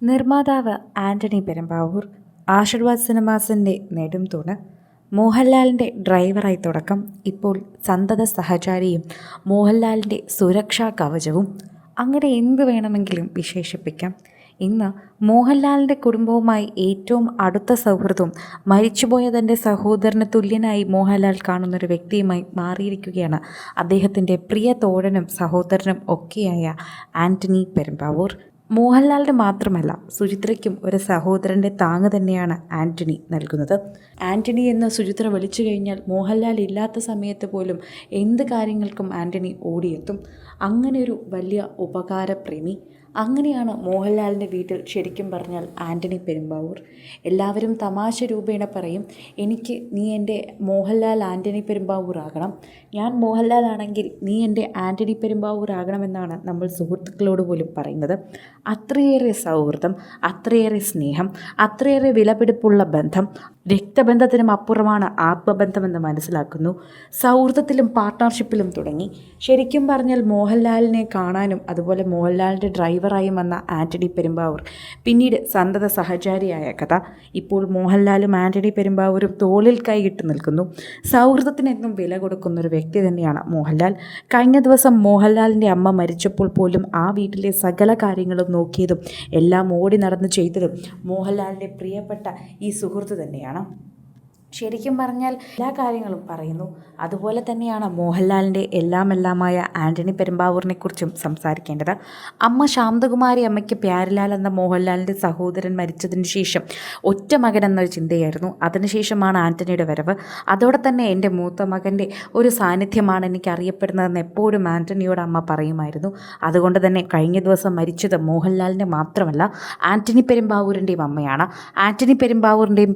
നിർമ്മാതാവ് ആന്റണി പെരുമ്പാവൂർ, ആശീർവാദ് സിനിമാസിൻ്റെ നെടുംതൂണ്, മോഹൻലാലിൻ്റെ ഡ്രൈവറായി തുടക്കം, ഇപ്പോൾ സന്തത സഹചാരിയും മോഹൻലാലിൻ്റെ സുരക്ഷാ കവചവും. അങ്ങനെ എന്ത് വേണമെങ്കിലും വിശേഷിപ്പിക്കാം. ഇന്ന് മോഹൻലാലിൻ്റെ കുടുംബവുമായി ഏറ്റവും അടുത്ത സൗഹൃദവും മരിച്ചുപോയ തൻ്റെ സഹോദരന് തുല്യനായി മോഹൻലാൽ കാണുന്നൊരു വ്യക്തിയുമായി മാറിയിരിക്കുകയാണ് അദ്ദേഹത്തിൻ്റെ പ്രിയ തോഴനും സഹോദരനും ഒക്കെയായ ആന്റണി പെരുമ്പാവൂർ. മോഹൻലാലിന് മാത്രമല്ല, സുചിത്രയ്ക്കും ഒരു സഹോദരൻ്റെ താങ്ങ് തന്നെയാണ് ആന്റണി നൽകുന്നത്. ആന്റണി എന്ന് സുചിത്ര വിളിച്ചു കഴിഞ്ഞാൽ മോഹൻലാൽ ഇല്ലാത്ത സമയത്ത് പോലും എന്ത് കാര്യങ്ങൾക്കും ആന്റണി ഓടിയെത്തും. അങ്ങനെ ഒരു വലിയ ഉപകാരപ്രേമി. അങ്ങനെയാണ് മോഹൻലാലിൻ്റെ വീട്ടിൽ ശരിക്കും പറഞ്ഞാൽ ആന്റണി പെരുമ്പാവൂർ. എല്ലാവരും തമാശ രൂപേണ പറയും, നീ എൻ്റെ മോഹൻലാൽ ആന്റണി പെരുമ്പാവൂർ ആകണം, ഞാൻ മോഹൻലാൽ ആണെങ്കിൽ നീ എൻ്റെ ആന്റണി പെരുമ്പാവൂർ ആകണമെന്നാണ് നമ്മൾ സുഹൃത്തുക്കളോട് പോലും പറയുന്നത്. അത്രയേറെ സൗഹൃദം, അത്രയേറെ സ്നേഹം, അത്രയേറെ വിലപിടിപ്പുള്ള ബന്ധം. രക്തബന്ധത്തിനും അപ്പുറമാണ് ആത്മബന്ധമെന്ന് മനസ്സിലാക്കുന്നു. സൗഹൃദത്തിലും പാർട്ട്ണർഷിപ്പിലും തുടങ്ങി. ശരിക്കും പറഞ്ഞാൽ മോഹൻലാലിനെ കാണാനും അതുപോലെ മോഹൻലാലിൻ്റെ ഡ്രൈവറായും വന്ന ആന്റണി പെരുമ്പാവൂർ പിന്നീട് സന്തത സഹചാരിയായ കഥ. ഇപ്പോൾ മോഹൻലാലും ആന്റണി പെരുമ്പാവൂരും തോളിൽ കൈയിട്ട് നിൽക്കുന്നു. സൗഹൃദത്തിനെന്നും വില കൊടുക്കുന്നൊരു വ്യക്തി തന്നെയാണ് മോഹൻലാൽ. കഴിഞ്ഞ ദിവസം മോഹൻലാലിൻ്റെ അമ്മ മരിച്ചപ്പോൾ പോലും ആ വീട്ടിലെ സകല കാര്യങ്ങളും നോക്കിയതും എല്ലാം ഓടി നടന്ന് ചെയ്തതും മോഹൻലാലിൻ്റെ പ്രിയപ്പെട്ട ഈ സുഹൃത്ത് തന്നെയാണ്. ശരിക്കും പറഞ്ഞാൽ എല്ലാ കാര്യങ്ങളും പറയുന്നു. അതുപോലെ തന്നെയാണ് മോഹൻലാലിൻ്റെ എല്ലാമായ ആന്റണി പെരുമ്പാവൂരിനെ കുറിച്ചും സംസാരിക്കേണ്ടത്. അമ്മ ശാന്തകുമാരി അമ്മയ്ക്ക് പ്യാരിലാൽ എന്ന മോഹൻലാലിൻ്റെ സഹോദരൻ മരിച്ചതിന് ശേഷം ഒറ്റ മകൻ എന്നൊരു ചിന്തയായിരുന്നു. അതിനുശേഷമാണ് ആന്റണിയുടെ വരവ്. അതോടെ തന്നെ എൻ്റെ മൂത്ത മകൻ്റെ ഒരു സാന്നിധ്യമാണ് എനിക്ക് അറിയപ്പെടുന്നതെന്ന് എപ്പോഴും ആന്റണിയോട് അമ്മ പറയുമായിരുന്നു. അതുകൊണ്ട് തന്നെ കഴിഞ്ഞ ദിവസം മരിച്ചത് മോഹൻലാലിൻ്റെ മാത്രമല്ല, ആന്റണി പെരുമ്പാവൂരിൻ്റെയും അമ്മയാണ്. ആന്റണി പെരുമ്പാവൂരിൻ്റെയും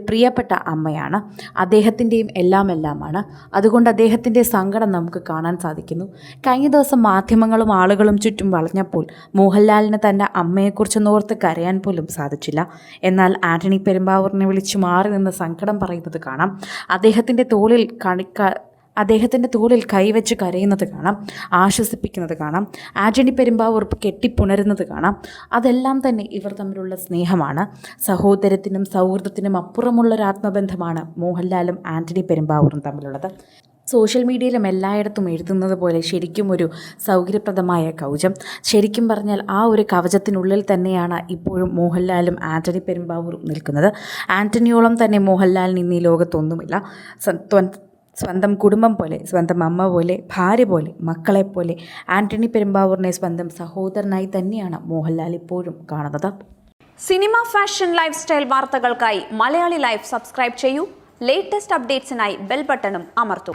പ്രിയപ്പെട്ട അമ്മയാണ്. അദ്ദേഹത്തിൻ്റെയും എല്ലാമാണ്. അതുകൊണ്ട് അദ്ദേഹത്തിൻ്റെ സങ്കടം നമുക്ക് കാണാൻ സാധിക്കുന്നു. കഴിഞ്ഞ ദിവസം മാധ്യമങ്ങളും ആളുകളും ചുറ്റും വളഞ്ഞപ്പോൾ മോഹൻലാലിന് തൻ്റെ അമ്മയെക്കുറിച്ച് ഓർത്ത് കരയാൻ പോലും സാധിച്ചില്ല. എന്നാൽ ആന്റണി പെരുമ്പാവൂരിനെ വിളിച്ച് മാറി നിന്ന് സങ്കടം പറയുന്നത് കാണാം. അദ്ദേഹത്തിൻ്റെ തോളിൽ കൈവച്ച് കരയുന്നത് കാണാം, ആശ്വസിപ്പിക്കുന്നത് കാണാം, ആന്റണി പെരുമ്പാവൂർ കെട്ടിപ്പുണരുന്നത് കാണാം. അതെല്ലാം തന്നെ ഇവർ തമ്മിലുള്ള സ്നേഹമാണ്. സഹോദരത്തിനും സൗഹൃദത്തിനും അപ്പുറമുള്ളൊരു ആത്മബന്ധമാണ് മോഹൻലാലും ആന്റണി പെരുമ്പാവൂറും തമ്മിലുള്ളത്. സോഷ്യൽ മീഡിയയിലും എല്ലായിടത്തും എഴുതുന്നത് പോലെ ശരിക്കും ഒരു സൗകര്യപ്രദമായ കവചം. ശരിക്കും പറഞ്ഞാൽ ആ ഒരു കവചത്തിനുള്ളിൽ തന്നെയാണ് ഇപ്പോഴും മോഹൻലാലും ആന്റണി പെരുമ്പാവൂറും നിൽക്കുന്നത്. ആന്റണിയോളം തന്നെ മോഹൻലാലിന് ഇന്ന് ഈ ലോകത്തൊന്നുമില്ല. സ്വന്തം കുടുംബം പോലെ, സ്വന്തം അമ്മ പോലെ, ഭാര്യ പോലെ, മക്കളെപ്പോലെ ആന്റണി പെരുമ്പാവൂരിനെ സ്വന്തം സഹോദരനായി തന്നെയാണ് മോഹൻലാൽ ഇപ്പോഴും കാണുന്നത്. സിനിമ, ഫാഷൻ, ലൈഫ് സ്റ്റൈൽ വാർത്തകൾക്കായി മലയാളി ലൈഫ് സബ്സ്ക്രൈബ് ചെയ്യൂ. ലേറ്റസ്റ്റ് അപ്ഡേറ്റ്സിനായി ബെൽ ബട്ടണും അമർത്തൂ.